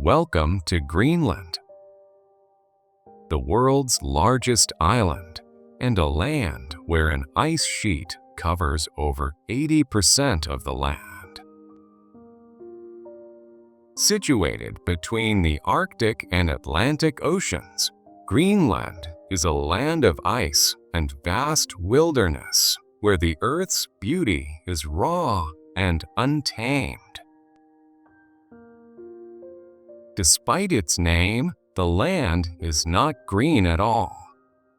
Welcome to Greenland, the world's largest island and a land where an ice sheet covers over 80% of the land. Situated between the Arctic and Atlantic Oceans, Greenland is a land of ice and vast wilderness where the Earth's beauty is raw and untamed. Despite its name, the land is not green at all.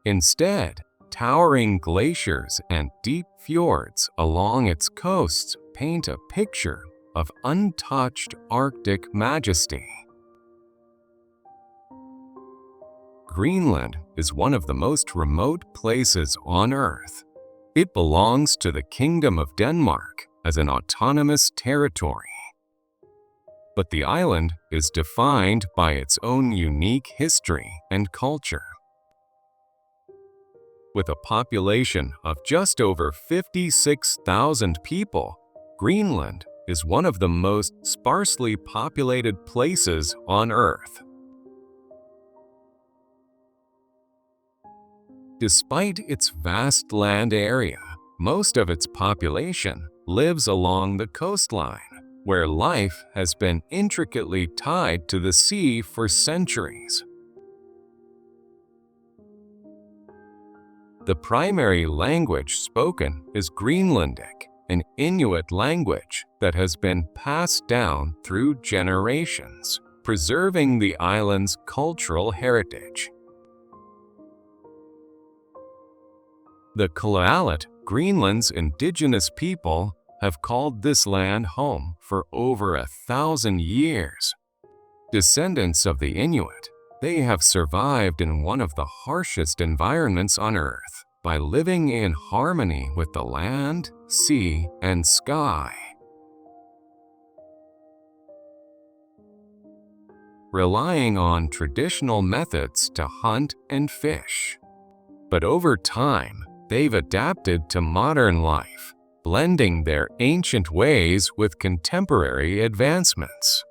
Instead, towering glaciers and deep fjords along its coasts paint a picture of untouched Arctic majesty. Greenland is one of the most remote places on Earth. It belongs to the Kingdom of Denmark as an autonomous territory. But the island is defined by its own unique history and culture. With a population of just over 56,000 people, Greenland is one of the most sparsely populated places on Earth. Despite its vast land area, most of its population lives along the coastline, where life has been intricately tied to the sea for centuries. The primary language spoken is Greenlandic, an Inuit language that has been passed down through generations, preserving the island's cultural heritage. The Kalaalleq, Greenland's indigenous people, have called this land home for over 1,000 years. Descendants of the Inuit, they have survived in one of the harshest environments on Earth by living in harmony with the land, sea, and sky. Relying on traditional methods to hunt and fish. But over time, they've adapted to modern life, blending their ancient ways with contemporary advancements.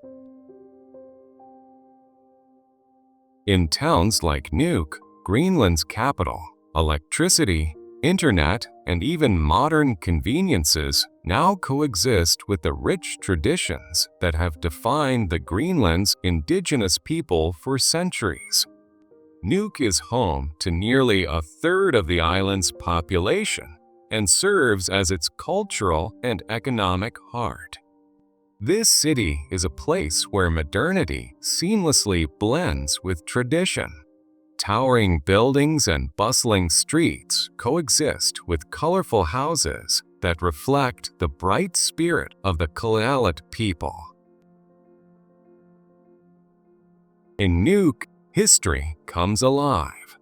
In towns like Nuuk, Greenland's capital, electricity, internet, and even modern conveniences now coexist with the rich traditions that have defined the Greenland's indigenous people for centuries. Nuuk is home to nearly a third of the island's population and serves as its cultural and economic heart. This city is a place where modernity seamlessly blends with tradition. Towering buildings and bustling streets coexist with colorful houses that reflect the bright spirit of the Kalaalleq people. In Nuuk, history comes alive.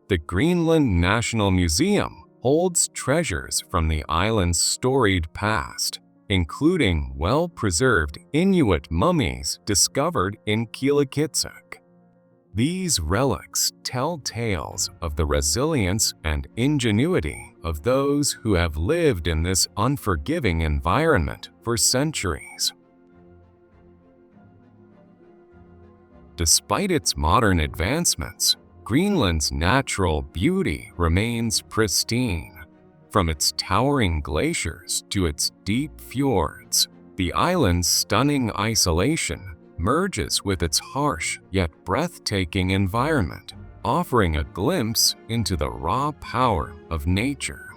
The Greenland National Museum holds treasures from the island's storied past, including well-preserved Inuit mummies discovered in Qiloqitsuk. These relics tell tales of the resilience and ingenuity of those who have lived in this unforgiving environment for centuries. Despite its modern advancements, Greenland's natural beauty remains pristine. From its towering glaciers to its deep fjords, the island's stunning isolation merges with its harsh yet breathtaking environment, offering a glimpse into the raw power of nature.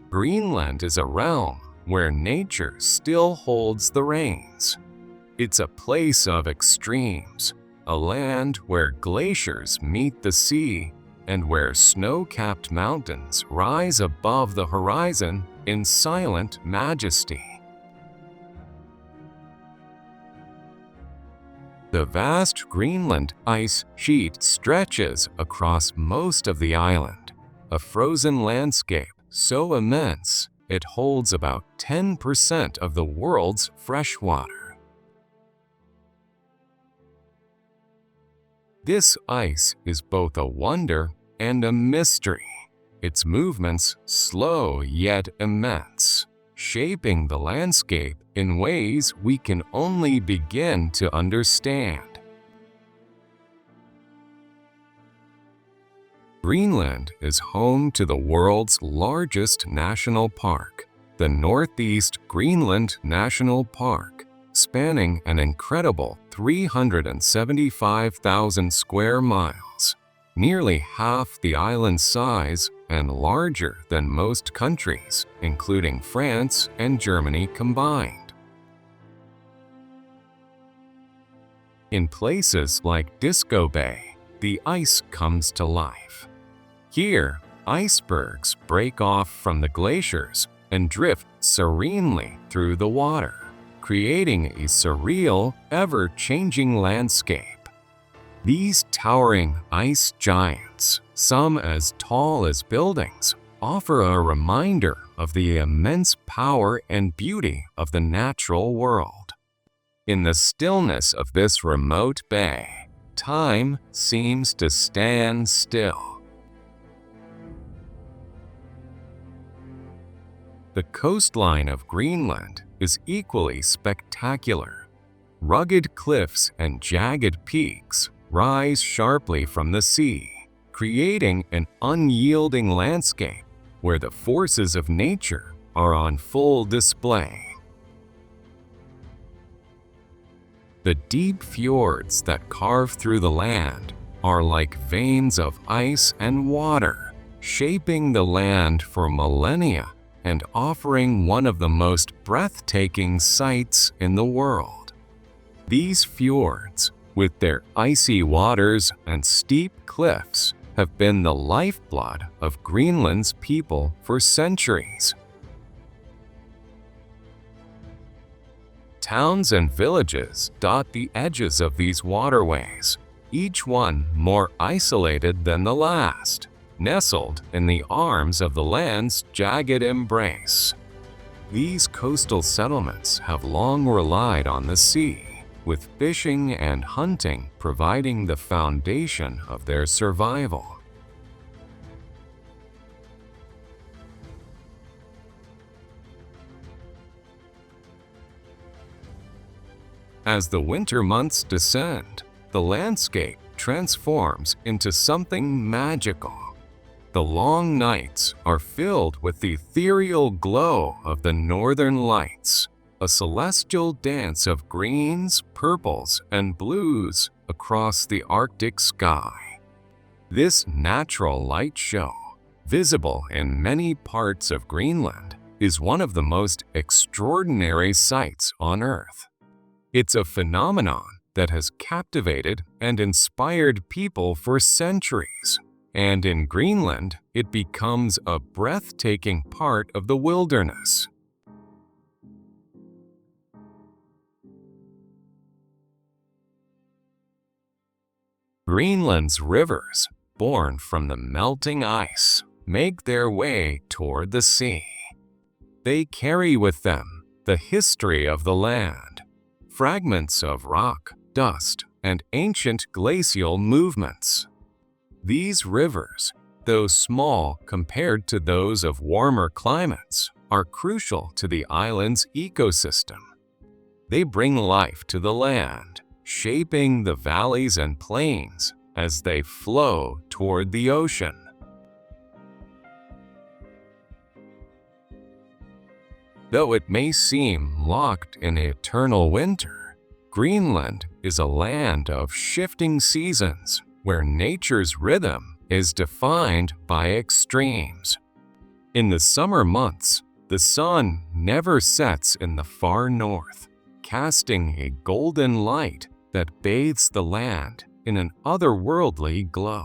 Greenland is a realm where nature still holds the reins. It's a place of extremes, a land where glaciers meet the sea and where snow-capped mountains rise above the horizon in silent majesty. The vast Greenland ice sheet stretches across most of the island, a frozen landscape so immense it holds about 10% of the world's freshwater. This ice is both a wonder and a mystery, its movements slow yet immense, shaping the landscape in ways we can only begin to understand. Greenland is home to the world's largest national park, the Northeast Greenland National Park, spanning an incredible 375,000 square miles, nearly half the island's size and larger than most countries, including France and Germany combined. In places like Disco Bay, the ice comes to life. Here, icebergs break off from the glaciers and drift serenely through the water, creating a surreal, ever-changing landscape. These towering ice giants, some as tall as buildings, offer a reminder of the immense power and beauty of the natural world. In the stillness of this remote bay, time seems to stand still. The coastline of Greenland is equally spectacular. Rugged cliffs and jagged peaks rise sharply from the sea, creating an unyielding landscape where the forces of nature are on full display. The deep fjords that carve through the land are like veins of ice and water, shaping the land for millennia and offering one of the most breathtaking sights in the world. These fjords, with their icy waters and steep cliffs, have been the lifeblood of Greenland's people for centuries. Towns and villages dot the edges of these waterways, each one more isolated than the last, nestled in the arms of the land's jagged embrace. These coastal settlements have long relied on the sea, with fishing and hunting providing the foundation of their survival. As the winter months descend, the landscape transforms into something magical. The long nights are filled with the ethereal glow of the northern lights, a celestial dance of greens, purples, and blues across the Arctic sky. This natural light show, visible in many parts of Greenland, is one of the most extraordinary sights on Earth. It's a phenomenon that has captivated and inspired people for centuries. And in Greenland, it becomes a breathtaking part of the wilderness. Greenland's rivers, born from the melting ice, make their way toward the sea. They carry with them the history of the land, fragments of rock, dust, and ancient glacial movements. These rivers, though small compared to those of warmer climates, are crucial to the island's ecosystem. They bring life to the land, shaping the valleys and plains as they flow toward the ocean. Though it may seem locked in eternal winter, Greenland is a land of shifting seasons, where nature's rhythm is defined by extremes. In the summer months, the sun never sets in the far north, casting a golden light that bathes the land in an otherworldly glow.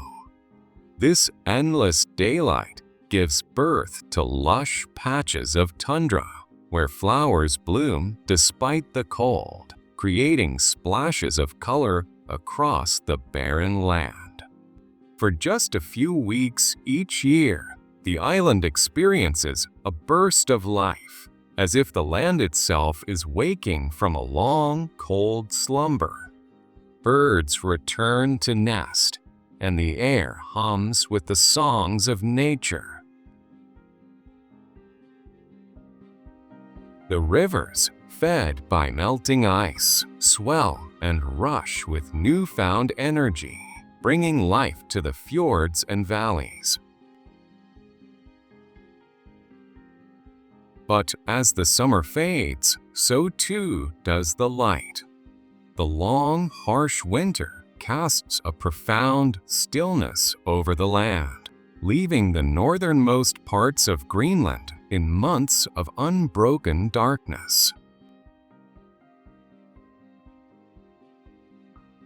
This endless daylight gives birth to lush patches of tundra, where flowers bloom despite the cold, creating splashes of color across the barren land. For just a few weeks each year, the island experiences a burst of life, as if the land itself is waking from a long, cold slumber. Birds return to nest, and the air hums with the songs of nature. The rivers, fed by melting ice, swell and rush with newfound energy, bringing life to the fjords and valleys. But as the summer fades, so too does the light. The long, harsh winter casts a profound stillness over the land, leaving the northernmost parts of Greenland in months of unbroken darkness.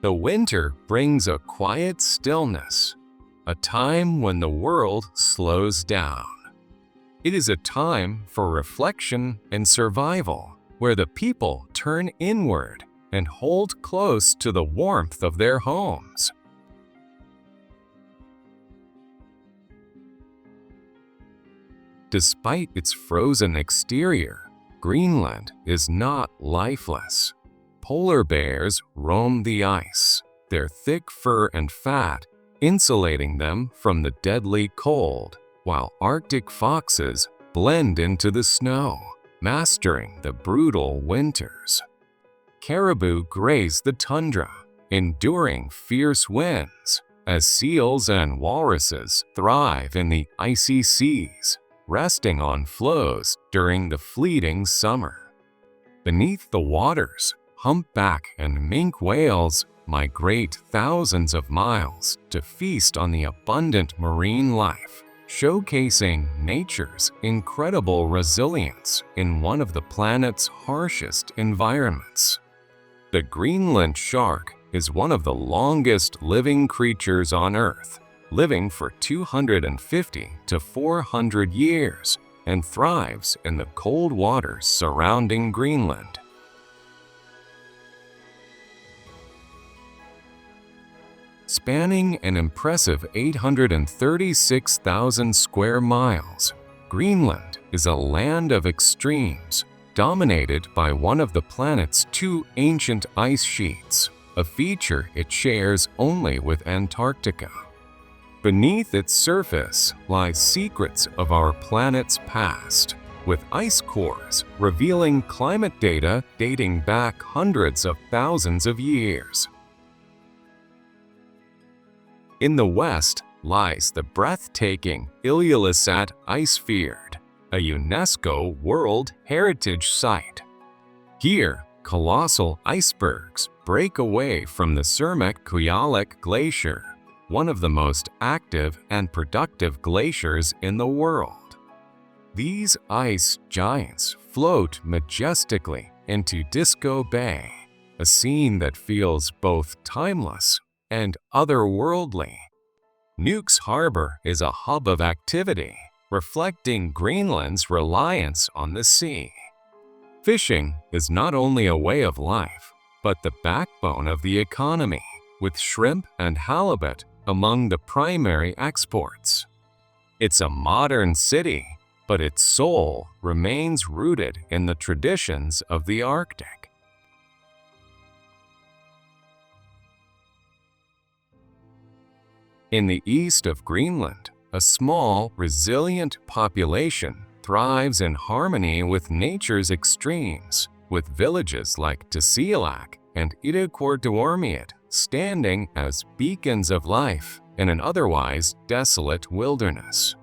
The winter brings a quiet stillness, a time when the world slows down. It is a time for reflection and survival, where the people turn inward and hold close to the warmth of their homes. Despite its frozen exterior, Greenland is not lifeless. Polar bears roam the ice, their thick fur and fat insulating them from the deadly cold, while Arctic foxes blend into the snow, mastering the brutal winters. Caribou graze the tundra, enduring fierce winds, as seals and walruses thrive in the icy seas, resting on floes during the fleeting summer. Beneath the waters, humpback and minke whales migrate thousands of miles to feast on the abundant marine life, showcasing nature's incredible resilience in one of the planet's harshest environments. The Greenland shark is one of the longest living creatures on Earth, living for 250 to 400 years, and thrives in the cold waters surrounding Greenland. Spanning an impressive 836,000 square miles, Greenland is a land of extremes, dominated by one of the planet's two ancient ice sheets, a feature it shares only with Antarctica. Beneath its surface lie secrets of our planet's past, with ice cores revealing climate data dating back hundreds of thousands of years. In the west lies the breathtaking Ilulissat Ice Fjord, a UNESCO World Heritage Site. Here, colossal icebergs break away from the Surmek Glacier, one of the most active and productive glaciers in the world. These ice giants float majestically into Disco Bay, a scene that feels both timeless and otherworldly. Nuuk's harbor is a hub of activity, reflecting Greenland's reliance on the sea. Fishing is not only a way of life, but the backbone of the economy, with shrimp and halibut among the primary exports. It's a modern city, but its soul remains rooted in the traditions of the Arctic. In the east of Greenland, a small, resilient population thrives in harmony with nature's extremes, with villages like Tasiilaq and Iditarod standing as beacons of life in an otherwise desolate wilderness.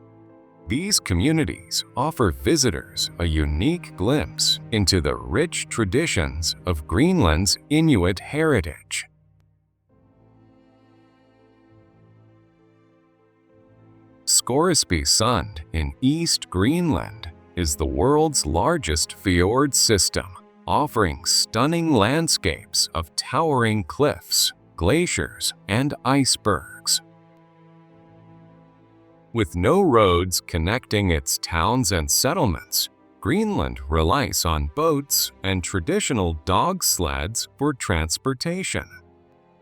These communities offer visitors a unique glimpse into the rich traditions of Greenland's Inuit heritage. Scoresby Sund in East Greenland is the world's largest fjord system, offering stunning landscapes of towering cliffs, glaciers, and icebergs. With no roads connecting its towns and settlements, Greenland relies on boats and traditional dog sleds for transportation.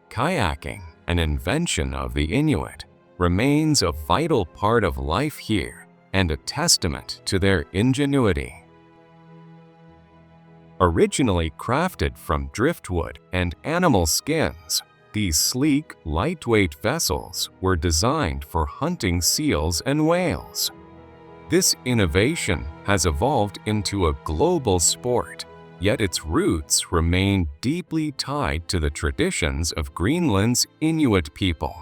Kayaking, an invention of the Inuit, remains a vital part of life here and a testament to their ingenuity. Originally crafted from driftwood and animal skins, these sleek, lightweight vessels were designed for hunting seals and whales. This innovation has evolved into a global sport, yet its roots remain deeply tied to the traditions of Greenland's Inuit people.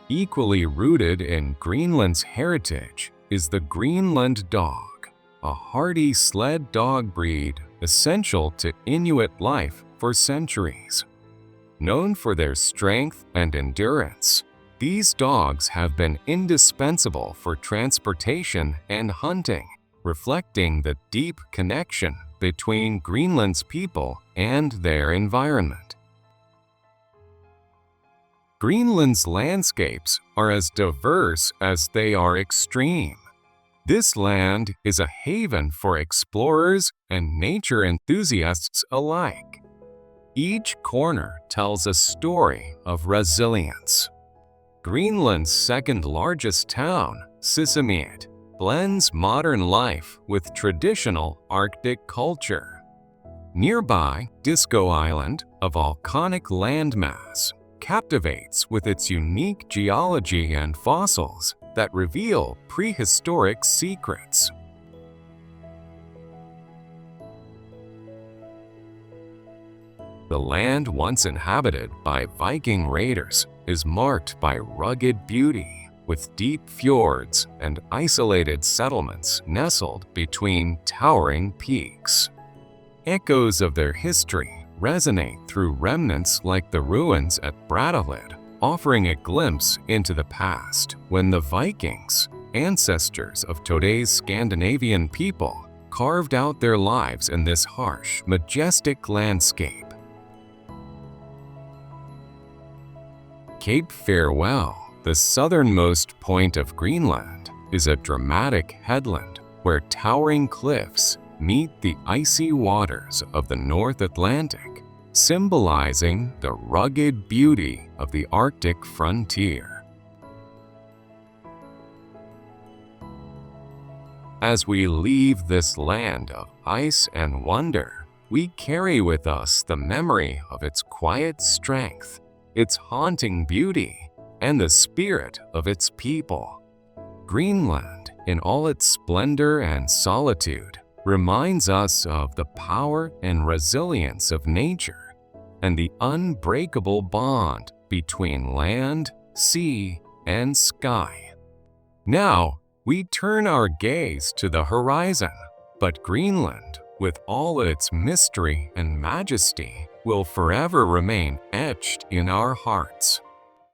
Equally rooted in Greenland's heritage is the Greenland dog, a hardy sled dog breed essential to Inuit life for centuries. Known for their strength and endurance, these dogs have been indispensable for transportation and hunting, reflecting the deep connection between Greenland's people and their environment. Greenland's landscapes are as diverse as they are extreme. This land is a haven for explorers and nature enthusiasts alike. Each corner tells a story of resilience. Greenland's second-largest town, Sisimiut, blends modern life with traditional Arctic culture. Nearby, Disco Island, a volcanic landmass, captivates with its unique geology and fossils that reveal prehistoric secrets. The land once inhabited by Viking raiders is marked by rugged beauty, with deep fjords and isolated settlements nestled between towering peaks. Echoes of their history resonate through remnants like the ruins at Brattahlid, offering a glimpse into the past when the Vikings, ancestors of today's Scandinavian people, carved out their lives in this harsh, majestic landscape. Cape Farewell, the southernmost point of Greenland, is a dramatic headland where towering cliffs meet the icy waters of the North Atlantic, symbolizing the rugged beauty of the Arctic frontier. As we leave this land of ice and wonder, we carry with us the memory of its quiet strength, its haunting beauty, and the spirit of its people. Greenland, in all its splendor and solitude, reminds us of the power and resilience of nature and the unbreakable bond between land, sea, and sky. Now, we turn our gaze to the horizon, but Greenland, with all its mystery and majesty, will forever remain etched in our hearts.